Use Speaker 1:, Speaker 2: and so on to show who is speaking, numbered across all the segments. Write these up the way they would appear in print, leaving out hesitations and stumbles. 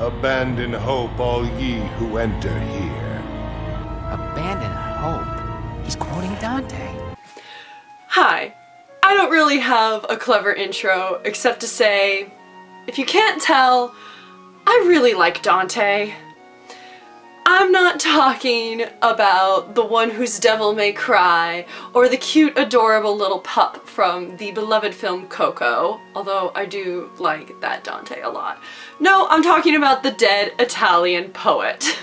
Speaker 1: Abandon hope, all ye who enter here.
Speaker 2: Abandon hope? He's quoting Dante.
Speaker 3: Hi. I don't really have a clever intro, except to say, if you can't tell, I really like Dante. I'm not talking about the one whose devil may cry, or the cute, adorable little pup from the beloved film Coco, although I do like that Dante a lot. No, I'm talking about the dead Italian poet.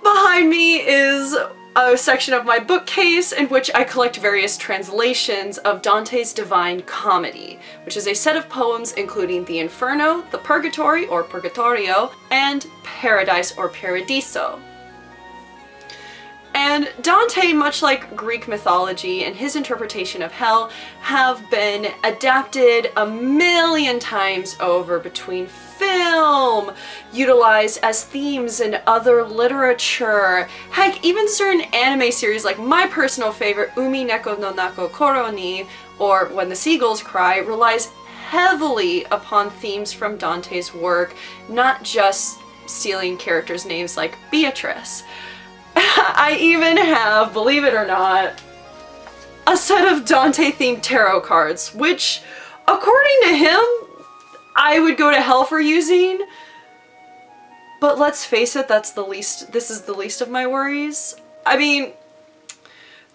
Speaker 3: Behind me is a section of my bookcase in which I collect various translations of Dante's Divine Comedy, which is a set of poems including the Inferno, the Purgatory or Purgatorio, and Paradise or Paradiso. And Dante, much like Greek mythology and his interpretation of hell, have been adapted a million times over between film, utilized as themes in other literature, heck, even certain anime series like my personal favorite, Umi Neko no Nako Koro ni, or When the Seagulls Cry, relies heavily upon themes from Dante's work, not just stealing characters' names like Beatrice. I even have, believe it or not, a set of Dante-themed tarot cards, which, according to him, I would go to hell for using. But let's face it, this is the least of my worries. I mean,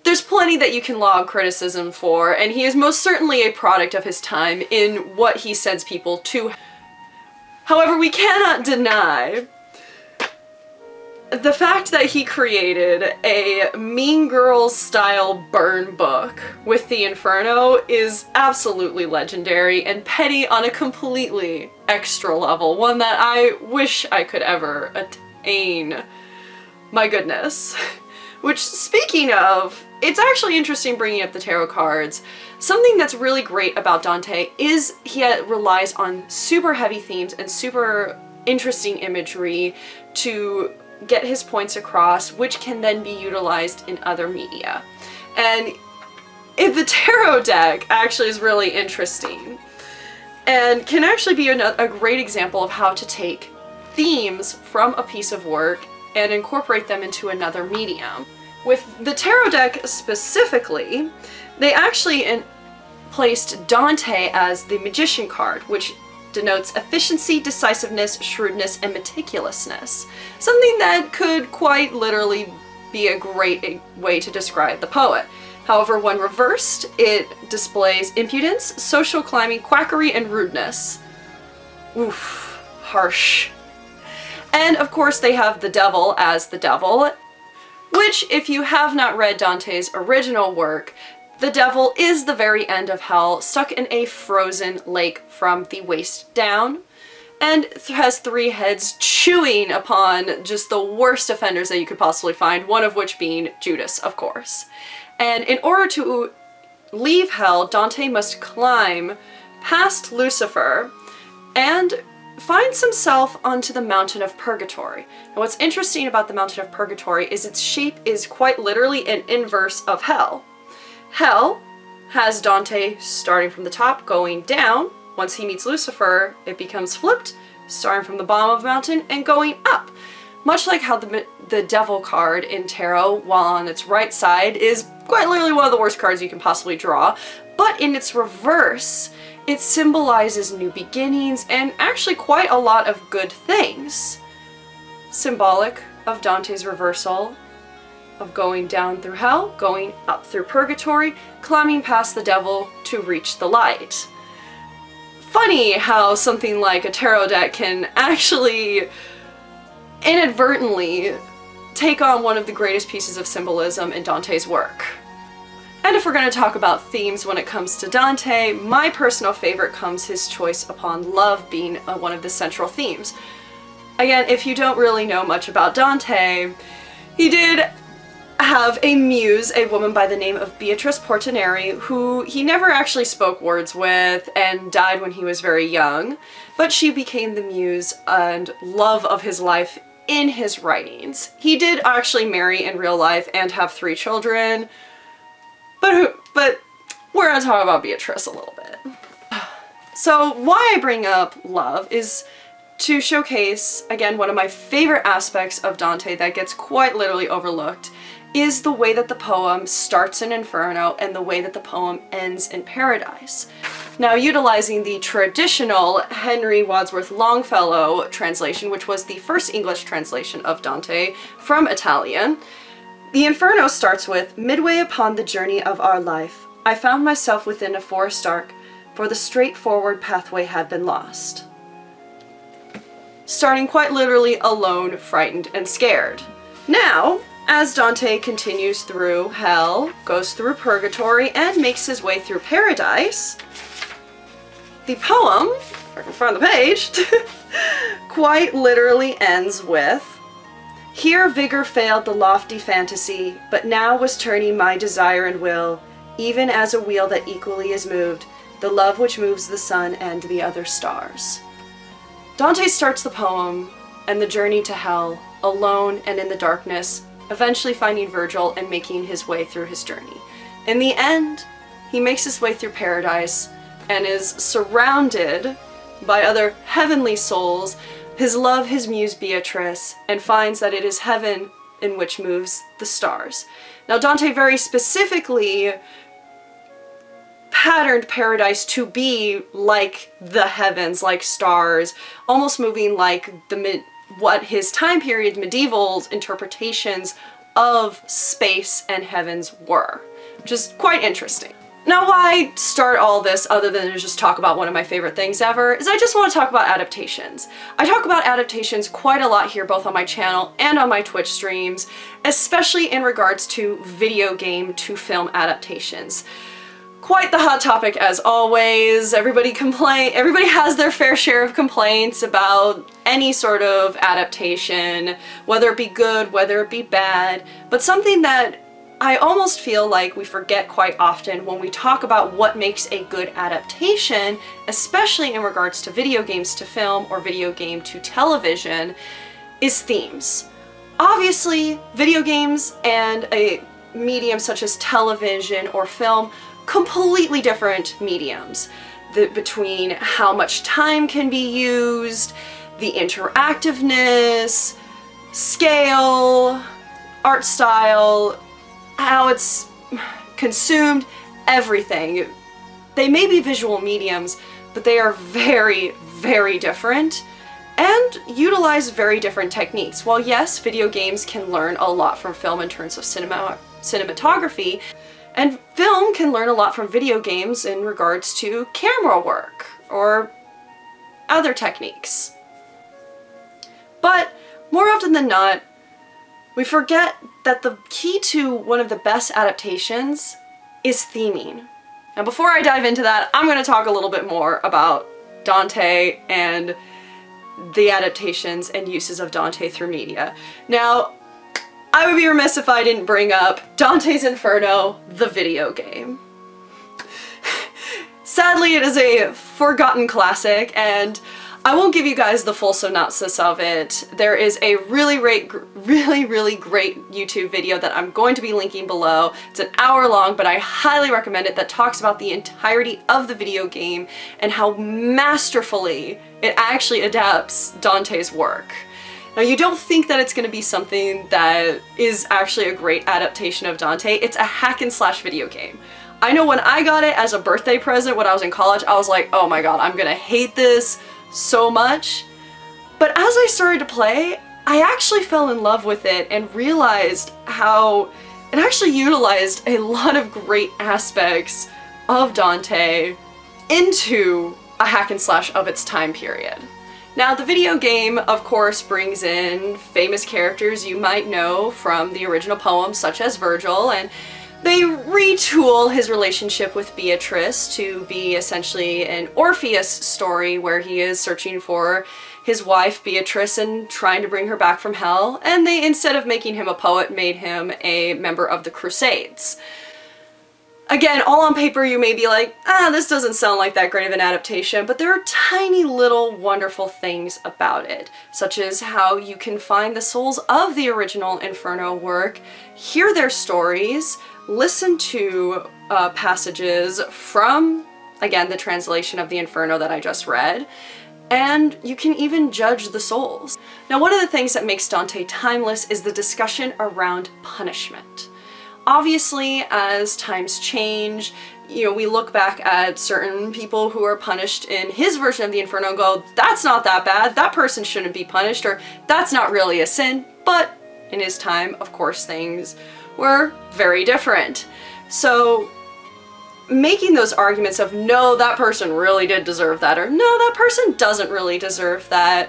Speaker 3: there's plenty that you can log criticism for, and he is most certainly a product of his time in what he sends people to. However, we cannot deny the fact that he created a Mean Girls style burn book with the Inferno is absolutely legendary and petty on a completely extra level, one that I wish I could ever attain. My goodness. Which, speaking of, it's actually interesting bringing up the tarot cards. Something that's really great about Dante is he relies on super heavy themes and super interesting imagery to get his points across, which can then be utilized in other media. And the tarot deck actually is really interesting and can actually be a great example of how to take themes from a piece of work and incorporate them into another medium. With the tarot deck specifically, they actually placed Dante as the Magician card, which denotes efficiency, decisiveness, shrewdness, and meticulousness. Something that could quite literally be a great way to describe the poet. However, when reversed, it displays impudence, social climbing, quackery, and rudeness. Oof, harsh. And of course they have the devil as the devil, which, if you have not read Dante's original work, the devil is the very end of hell, stuck in a frozen lake from the waist down, and has three heads chewing upon just the worst offenders that you could possibly find, one of which being Judas, of course. And in order to leave hell, Dante must climb past Lucifer and finds himself onto the Mountain of Purgatory. And what's interesting about the Mountain of Purgatory is its shape is quite literally an inverse of hell. Hell has Dante starting from the top, going down. Once he meets Lucifer, it becomes flipped, starting from the bottom of the mountain and going up. Much like how the Devil card in tarot, while on its right side, is quite literally one of the worst cards you can possibly draw, but in its reverse, it symbolizes new beginnings and actually quite a lot of good things. Symbolic of Dante's reversal of going down through hell, going up through purgatory, climbing past the devil to reach the light. Funny how something like a tarot deck can actually inadvertently take on one of the greatest pieces of symbolism in Dante's work. And if we're going to talk about themes when it comes to Dante, my personal favorite comes his choice upon love being one of the central themes. Again, if you don't really know much about Dante, he did have a muse, a woman by the name of Beatrice Portinari, who he never actually spoke words with and died when he was very young, but she became the muse and love of his life in his writings. He did actually marry in real life and have 3 children, but we're gonna talk about Beatrice a little bit. So why I bring up love is to showcase, again, one of my favorite aspects of Dante that gets quite literally overlooked, is the way that the poem starts in Inferno and the way that the poem ends in Paradise. Now, utilizing the traditional Henry Wadsworth Longfellow translation, which was the first English translation of Dante from Italian, the Inferno starts with, "Midway upon the journey of our life, I found myself within a forest dark, for the straightforward pathway had been lost." Starting quite literally alone, frightened, and scared. Now, as Dante continues through hell, goes through purgatory, and makes his way through paradise, the poem, if I can find the page, quite literally ends with, "Here vigor failed the lofty fantasy, but now was turning my desire and will, even as a wheel that equally is moved, the love which moves the sun and the other stars." Dante starts the poem and the journey to hell, alone and in the darkness, eventually finding Virgil and making his way through his journey. In the end, he makes his way through paradise and is surrounded by other heavenly souls, his love, his muse Beatrice, and finds that it is heaven in which moves the stars. Now, Dante very specifically patterned paradise to be like the heavens, like stars, almost moving like what his time period medieval interpretations of space and heavens were, which is quite interesting. Now, why start all this other than to just talk about one of my favorite things ever, is I just want to talk about adaptations. I talk about adaptations quite a lot here, both on my channel and on my Twitch streams, especially in regards to video game to film adaptations. Quite the hot topic as always. Everybody has their fair share of complaints about any sort of adaptation, whether it be good, whether it be bad, but something that I almost feel like we forget quite often when we talk about what makes a good adaptation, especially in regards to video games to film or video game to television, is themes. Obviously, video games and a medium such as television or film, completely different mediums. Between how much time can be used, the interactiveness, scale, art style, how it's consumed, everything. They may be visual mediums, but they are very, very different and utilize very different techniques. While yes, video games can learn a lot from film in terms of cinematography, and film can learn a lot from video games in regards to camera work or other techniques. But more often than not, we forget that the key to one of the best adaptations is theming. And before I dive into that, I'm going to talk a little bit more about Dante and the adaptations and uses of Dante through media. Now, I would be remiss if I didn't bring up Dante's Inferno, the video game. Sadly, it is a forgotten classic, and I won't give you guys the full synopsis of it. There is a really great YouTube video that I'm going to be linking below. It's an hour long, but I highly recommend it, that talks about the entirety of the video game and how masterfully it actually adapts Dante's work. Now, you don't think that it's going to be something that is actually a great adaptation of Dante. It's a hack and slash video game. I know when I got it as a birthday present when I was in college, I was like, oh my god, I'm gonna hate this so much. But as I started to play, I actually fell in love with it and realized how it actually utilized a lot of great aspects of Dante into a hack and slash of its time period. Now, the video game, of course, brings in famous characters you might know from the original poem, such as Virgil, and they retool his relationship with Beatrice to be essentially an Orpheus story where he is searching for his wife Beatrice and trying to bring her back from hell, and they, instead of making him a poet, made him a member of the Crusades. Again, all on paper you may be like, this doesn't sound like that great of an adaptation, but there are tiny little wonderful things about it, such as how you can find the souls of the original Inferno work, hear their stories, listen to passages from, again, the translation of the Inferno that I just read, and you can even judge the souls. Now, one of the things that makes Dante timeless is the discussion around punishment. Obviously, as times change, we look back at certain people who are punished in his version of the Inferno and go, that's not that bad, that person shouldn't be punished, or that's not really a sin. But in his time, of course, things were very different. So making those arguments of, no, that person really did deserve that, or no, that person doesn't really deserve that,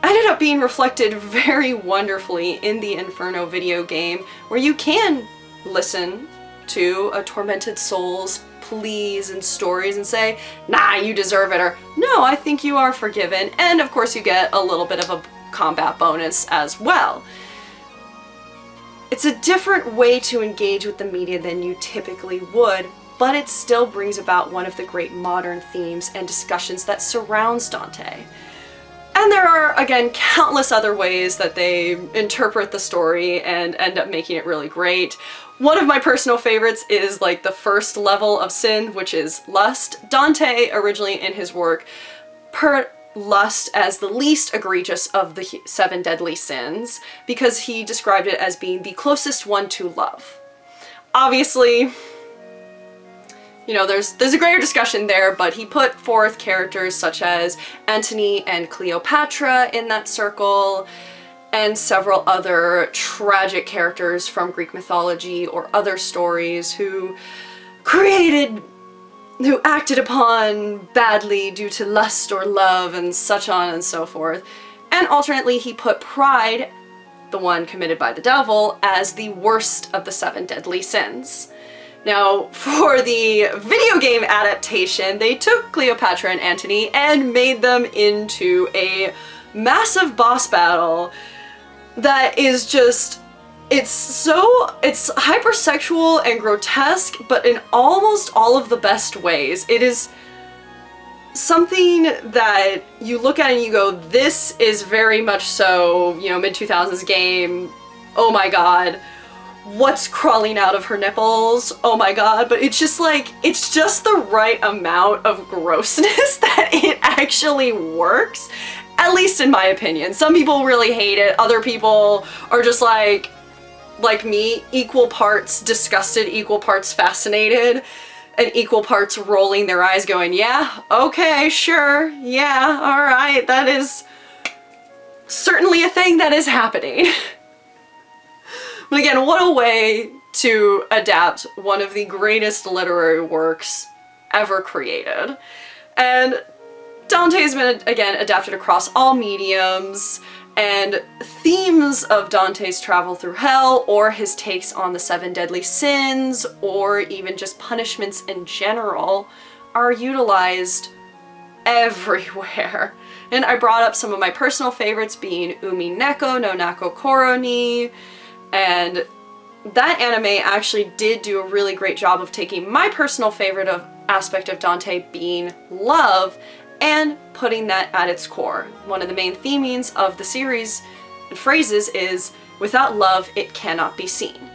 Speaker 3: ended up being reflected very wonderfully in the Inferno video game, where you can listen to a tormented soul's pleas and stories and say, nah, you deserve it, or no, I think you are forgiven. And of course you get a little bit of a combat bonus as well. It's a different way to engage with the media than you typically would, but it still brings about one of the great modern themes and discussions that surrounds Dante. And there are, again, countless other ways that they interpret the story and end up making it really great. One of my personal favorites is like the first level of sin, which is lust. Dante originally in his work put lust as the least egregious of the 7 deadly sins because he described it as being the closest one to love. Obviously, there's a greater discussion there, but he put forth characters such as Antony and Cleopatra in that circle, and several other tragic characters from Greek mythology or other stories who acted upon badly due to lust or love and such on and so forth. And alternately, he put pride, the one committed by the devil, as the worst of the 7 deadly sins. Now, for the video game adaptation, they took Cleopatra and Antony and made them into a massive boss battle that is just, it's hypersexual and grotesque, but in almost all of the best ways. It is something that you look at and you go, this is very much so, mid-2000s game, oh my god. What's crawling out of her nipples? Oh my god. But it's just the right amount of grossness that it actually works. At least in my opinion. Some people really hate it. Other people are just like me, equal parts disgusted, equal parts fascinated, and equal parts rolling their eyes going, yeah, okay, sure, yeah, alright, that is certainly a thing that is happening. But again, what a way to adapt one of the greatest literary works ever created. And Dante has been, again, adapted across all mediums, and themes of Dante's travel through hell, or his takes on the 7 deadly sins, or even just punishments in general, are utilized everywhere. And I brought up some of my personal favorites being Umi Neko no Nako Koro ni, and that anime actually did do a really great job of taking my personal favorite aspect of Dante being love and putting that at its core. One of the main themings of the series and phrases is, without love, it cannot be seen.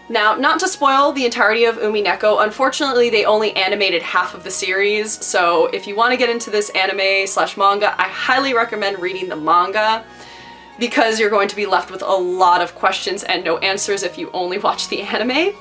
Speaker 3: Now, not to spoil the entirety of Umi Neko, unfortunately they only animated half of the series, so if you want to get into this anime/manga, I highly recommend reading the manga, because you're going to be left with a lot of questions and no answers if you only watch the anime.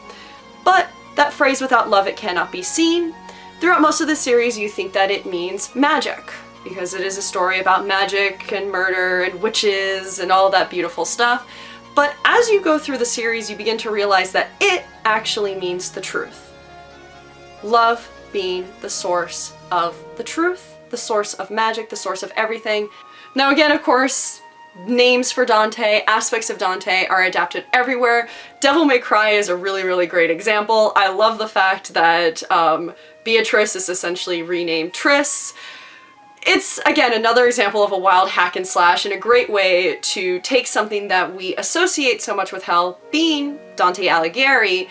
Speaker 3: But that phrase, without love it cannot be seen, throughout most of the series you think that it means magic, because it is a story about magic and murder and witches and all that beautiful stuff. But as you go through the series you begin to realize that it actually means the truth. Love being the source of the truth, the source of magic, the source of everything. Now again, of course, names for Dante, aspects of Dante are adapted everywhere. Devil May Cry is a really, really great example. I love the fact that Beatrice is essentially renamed Triss. It's, again, another example of a wild hack and slash and a great way to take something that we associate so much with hell, being Dante Alighieri,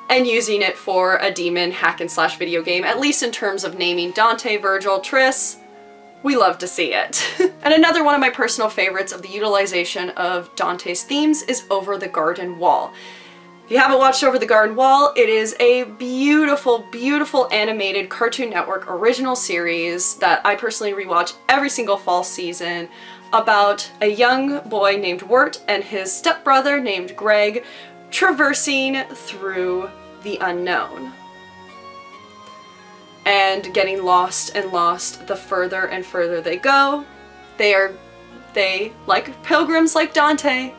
Speaker 3: and using it for a demon hack and slash video game, at least in terms of naming Dante, Virgil, Triss. We love to see it. And another one of my personal favorites of the utilization of Dante's themes is Over the Garden Wall. If you haven't watched Over the Garden Wall, it is a beautiful, beautiful animated Cartoon Network original series that I personally rewatch every single fall season about a young boy named Wirt and his stepbrother named Greg traversing through the unknown and getting lost and lost the further and further they go. They, like pilgrims like Dante,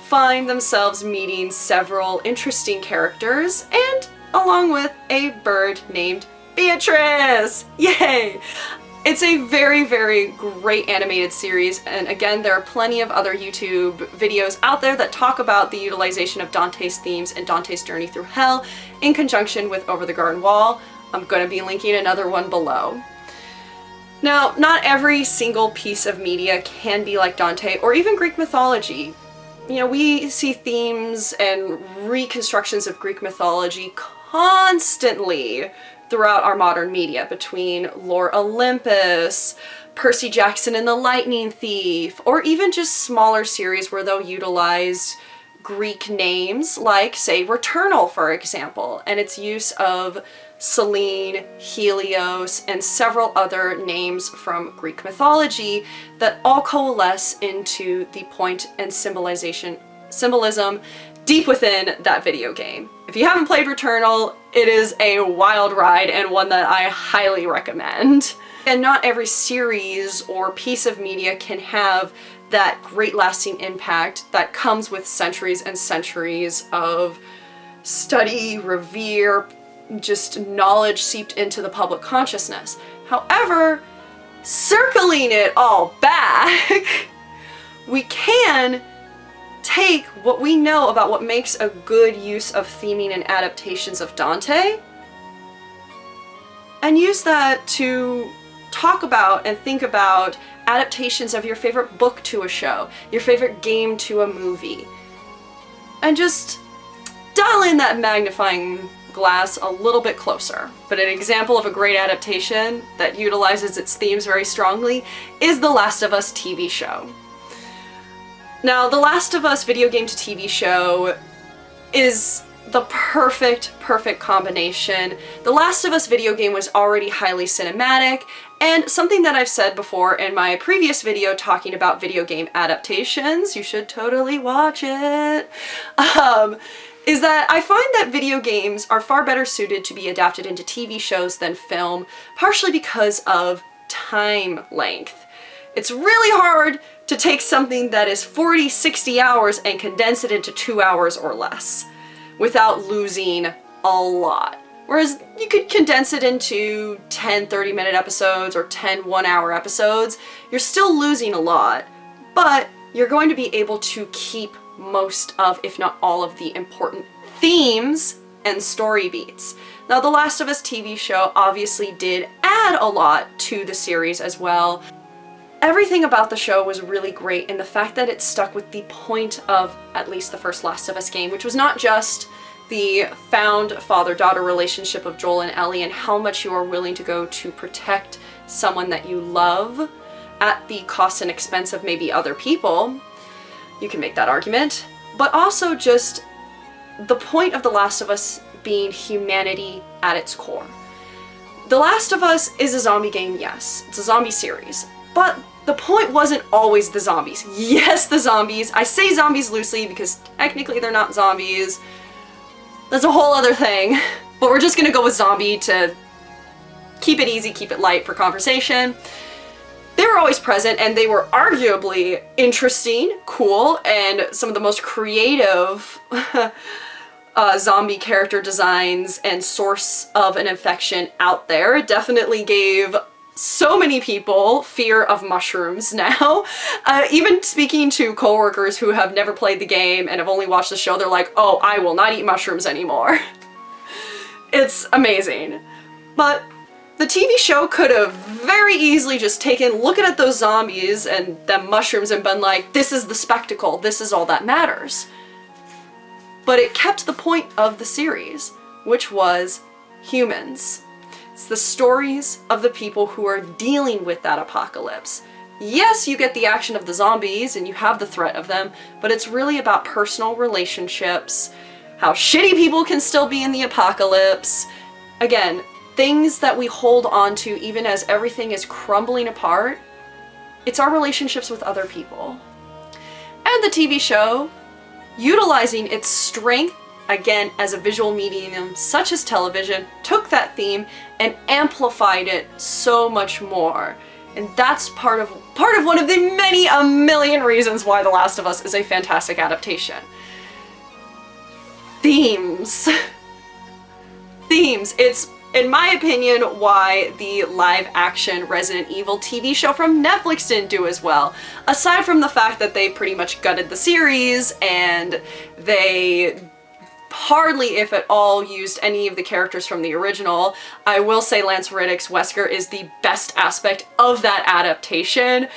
Speaker 3: find themselves meeting several interesting characters and along with a bird named Beatrice! Yay! It's a very, very great animated series, and again, there are plenty of other YouTube videos out there that talk about the utilization of Dante's themes and Dante's journey through hell in conjunction with Over the Garden Wall. I'm going to be linking another one below. Now, not every single piece of media can be like Dante or even Greek mythology. You know, we see themes and reconstructions of Greek mythology constantly throughout our modern media, between Lore Olympus, Percy Jackson and the Lightning Thief, or even just smaller series where they'll utilize Greek names like, say, Returnal, for example, and its use of Selene, Helios, and several other names from Greek mythology that all coalesce into the point and symbolism deep within that video game. If you haven't played Returnal, it is a wild ride and one that I highly recommend. And not every series or piece of media can have that great lasting impact that comes with centuries and centuries of study, revere, just knowledge seeped into the public consciousness. However, circling it all back, we can take what we know about what makes a good use of theming and adaptations of Dante and use that to talk about and think about adaptations of your favorite book to a show, your favorite game to a movie, and just dial in that magnifying glass a little bit closer. But an example of a great adaptation that utilizes its themes very strongly is The Last of Us TV show. Now, The Last of Us video game to TV show is the perfect combination. The Last of Us video game was already highly cinematic, and something that I've said before in my previous video talking about video game adaptations, you should totally watch it, is that I find that video games are far better suited to be adapted into TV shows than film, partially because of time length. It's really hard to take something that is 40, 60 hours and condense it into 2 hours or less without losing a lot. Whereas you could condense it into 10 30-minute episodes or 10 1-hour episodes, you're still losing a lot, but you're going to be able to keep most of, if not all of, the important themes and story beats. Now, The Last of Us TV show obviously did add a lot to the series as well. Everything about the show was really great, and the fact that it stuck with the point of at least the first Last of Us game, which was not just the found father-daughter relationship of Joel and Ellie and how much you are willing to go to protect someone that you love at the cost and expense of maybe other people. You can make that argument. But also just the point of The Last of Us being humanity at its core. The Last of Us is a zombie game, yes. It's a zombie series. But the point wasn't always the zombies. Yes, the zombies. I say zombies loosely because technically they're not zombies. That's a whole other thing. But we're just gonna go with zombie to keep it easy, keep it light for conversation. They were always present, and they were arguably interesting, cool, and some of the most creative zombie character designs and source of an infection out there. It definitely gave so many people fear of mushrooms now. Even speaking to coworkers who have never played the game and have only watched the show, they're like, oh, I will not eat mushrooms anymore. It's amazing. But the TV show could have very easily just taken, looking at those zombies and them mushrooms and been like, this is the spectacle, this is all that matters. But it kept the point of the series, which was humans. It's the stories of the people who are dealing with that apocalypse. Yes, you get the action of the zombies and you have the threat of them, but it's really about personal relationships how shitty people can still be in the apocalypse. Again, things that we hold on to even as everything is crumbling apart. It's our relationships with other people. And the TV show, utilizing its strength, again, as a visual medium such as television, took that theme and amplified it so much more. And that's part of one of the many, a million reasons why The Last of Us is a fantastic adaptation. Themes. Themes. It's, in my opinion, why the live-action Resident Evil TV show from Netflix didn't do as well. Aside from the fact that they pretty much gutted the series and they hardly, if at all, used any of the characters from the original. I will say Lance Reddick's Wesker is the best aspect of that adaptation.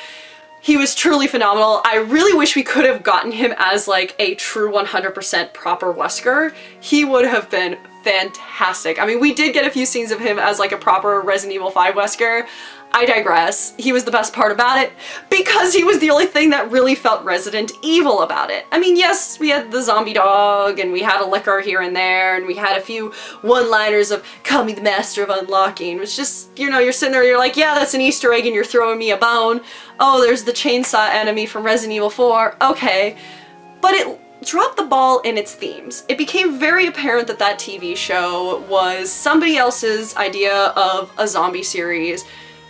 Speaker 3: He was truly phenomenal. I really wish we could have gotten him as like a true 100% proper Wesker. He would have been fantastic. I mean, we did get a few scenes of him as like a proper Resident Evil 5 Wesker. I digress. He was the best part about it because he was the only thing that really felt Resident Evil about it. I mean, yes, we had the zombie dog and we had a liquor here and there and we had a few one-liners of "call me the master of unlocking," which just, you know, you're sitting there, you're like, yeah, that's an Easter egg and you're throwing me a bone. Oh, there's the chainsaw enemy from Resident Evil 4. Okay. But it dropped the ball in its themes. It became very apparent that that TV show was somebody else's idea of a zombie series.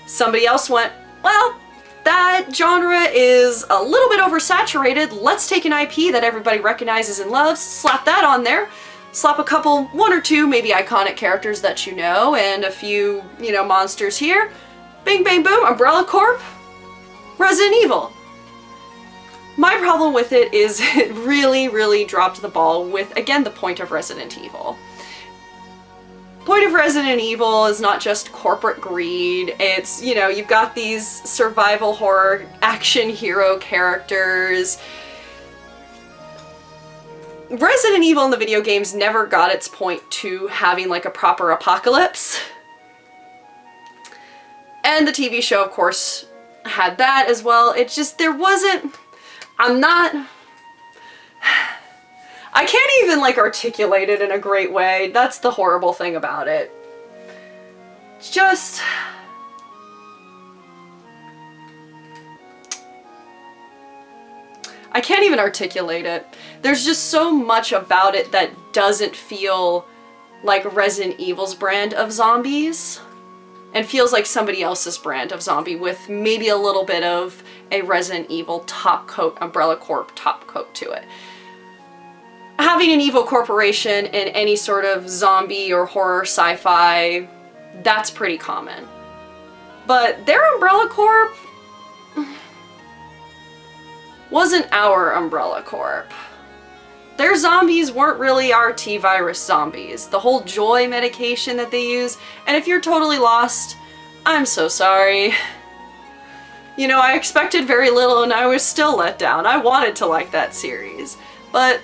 Speaker 3: Somebody else went, well, that genre is a little bit oversaturated. Let's take an IP that everybody recognizes and loves, slap that on there, slap a couple, one or two maybe iconic characters that you know, and a few, you know, monsters here. Bing, bang, boom, Umbrella Corp, Resident Evil. My problem with it is it really, really dropped the ball with, again, the point of Resident Evil. Point of Resident Evil is not just corporate greed. It's, you know, you've got these survival horror action hero characters. Resident Evil in the video games never got its point to having like a proper apocalypse. And the TV show, of course, had that as well. It just, there wasn't, I can't even like articulate it in a great way. That's the horrible thing about it. It's just, I can't even articulate it. There's just so much about it that doesn't feel like Resident Evil's brand of zombies and feels like somebody else's brand of zombie with maybe a little bit of a Resident Evil top coat, Umbrella Corp top coat to it. Having an evil corporation in any sort of zombie or horror sci-fi, that's pretty common. But their Umbrella Corp wasn't our Umbrella Corp. Their zombies weren't really our T-virus zombies. The whole joy medication that they use, and if you're totally lost, I'm so sorry. You know, I expected very little and I was still let down. I wanted to like that series, but,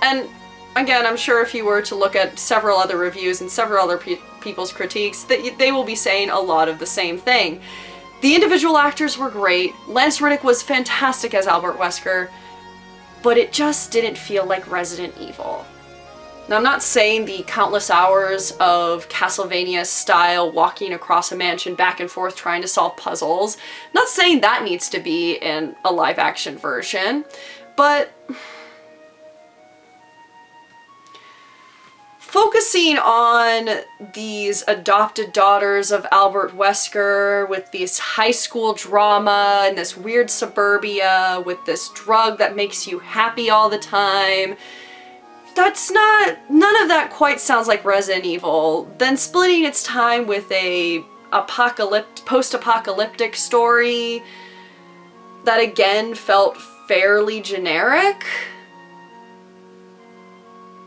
Speaker 3: and again, I'm sure if you were to look at several other reviews and several other people's critiques, they will be saying a lot of the same thing. The individual actors were great. Lance Reddick was fantastic as Albert Wesker, but it just didn't feel like Resident Evil. Now, I'm not saying the countless hours of Castlevania style walking across a mansion back and forth trying to solve puzzles. I'm not saying that needs to be in a live action version, but focusing on these adopted daughters of Albert Wesker with this high school drama and this weird suburbia with this drug that makes you happy all the time, that's not, none of that quite sounds like Resident Evil. Then splitting its time with a post-apocalyptic story that again felt fairly generic.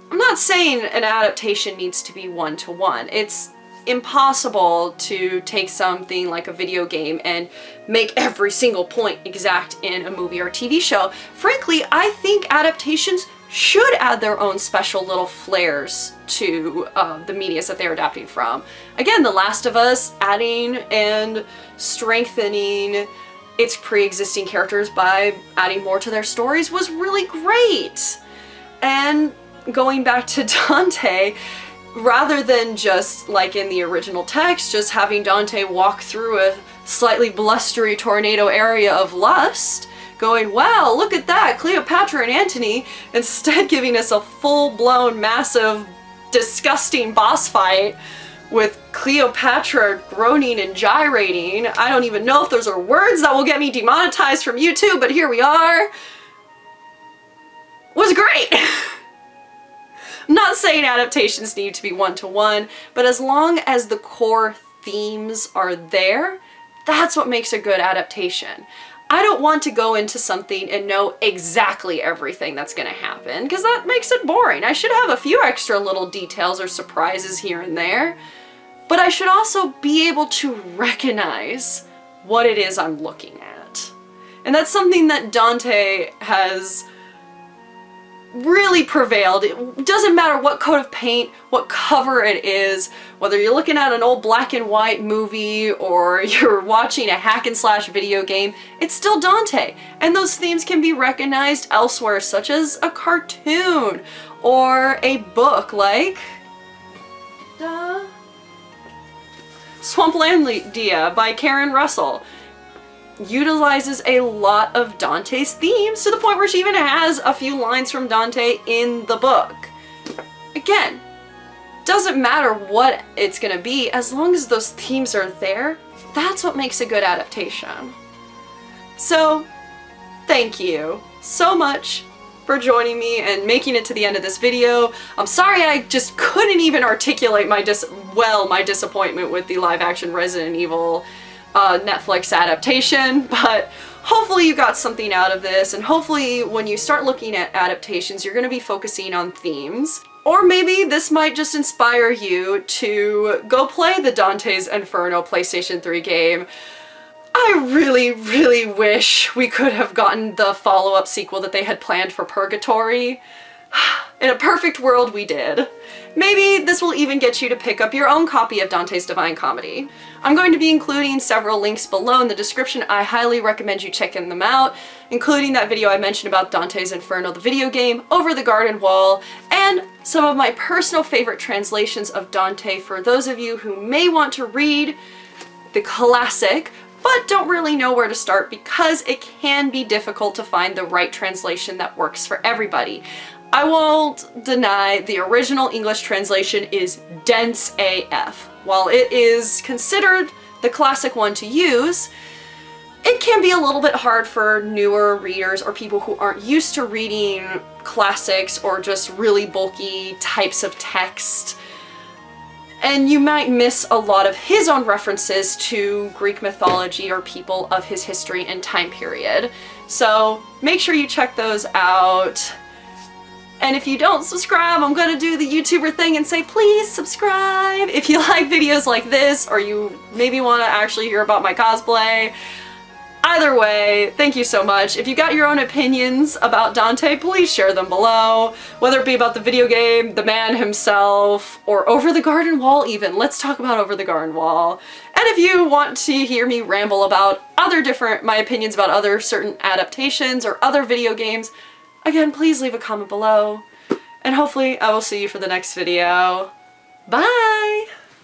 Speaker 3: I'm not saying an adaptation needs to be one-to-one. It's impossible to take something like a video game and make every single point exact in a movie or TV show. Frankly, I think adaptations should add their own special little flares to the medias that they're adapting from. Again, The Last of Us adding and strengthening its pre-existing characters by adding more to their stories was really great. And going back to Dante, rather than just like in the original text, just having Dante walk through a slightly blustery tornado area of lust, going, wow, look at that, Cleopatra and Antony, instead giving us a full-blown, massive, disgusting boss fight with Cleopatra groaning and gyrating. I don't even know if those are words that will get me demonetized from YouTube, but here we are. Was great! I'm not saying adaptations need to be one-to-one, but as long as the core themes are there, that's what makes a good adaptation. I don't want to go into something and know exactly everything that's going to happen, because that makes it boring. I should have a few extra little details or surprises here and there, but I should also be able to recognize what it is I'm looking at. And that's something that Dante has really prevailed. It doesn't matter what coat of paint, what cover it is, whether you're looking at an old black and white movie or you're watching a hack and slash video game, it's still Dante. And those themes can be recognized elsewhere, such as a cartoon or a book like Swamplandia by Karen Russell. Utilizes a lot of Dante's themes to the point where she even has a few lines from Dante in the book. Again, doesn't matter what it's gonna be, as long as those themes are there, that's what makes a good adaptation. So, thank you so much for joining me and making it to the end of this video. I'm sorry I just couldn't even articulate my disappointment with the live-action Resident Evil Netflix adaptation, but hopefully you got something out of this, and hopefully when you start looking at adaptations, you're going to be focusing on themes. Or maybe this might just inspire you to go play the Dante's Inferno PlayStation 3 game. I really, really wish we could have gotten the follow-up sequel that they had planned for Purgatory. In a perfect world, we did. Maybe this will even get you to pick up your own copy of Dante's Divine Comedy. I'm going to be including several links below in the description. I highly recommend you checking them out, including that video I mentioned about Dante's Inferno, the video game, Over the Garden Wall, and some of my personal favorite translations of Dante for those of you who may want to read the classic, but don't really know where to start because it can be difficult to find the right translation that works for everybody. I won't deny the original English translation is dense AF. While it is considered the classic one to use, it can be a little bit hard for newer readers or people who aren't used to reading classics or just really bulky types of text. And you might miss a lot of his own references to Greek mythology or people of his history and time period. So make sure you check those out. And if you don't subscribe, I'm gonna do the YouTuber thing and say, please subscribe if you like videos like this, or you maybe wanna actually hear about my cosplay. Either way, thank you so much. If you got your own opinions about Dante, please share them below. Whether it be about the video game, the man himself, or Over the Garden Wall even. Let's talk about Over the Garden Wall. And if you want to hear me ramble about my opinions about other certain adaptations or other video games, again, please leave a comment below, and hopefully I will see you for the next video. Bye!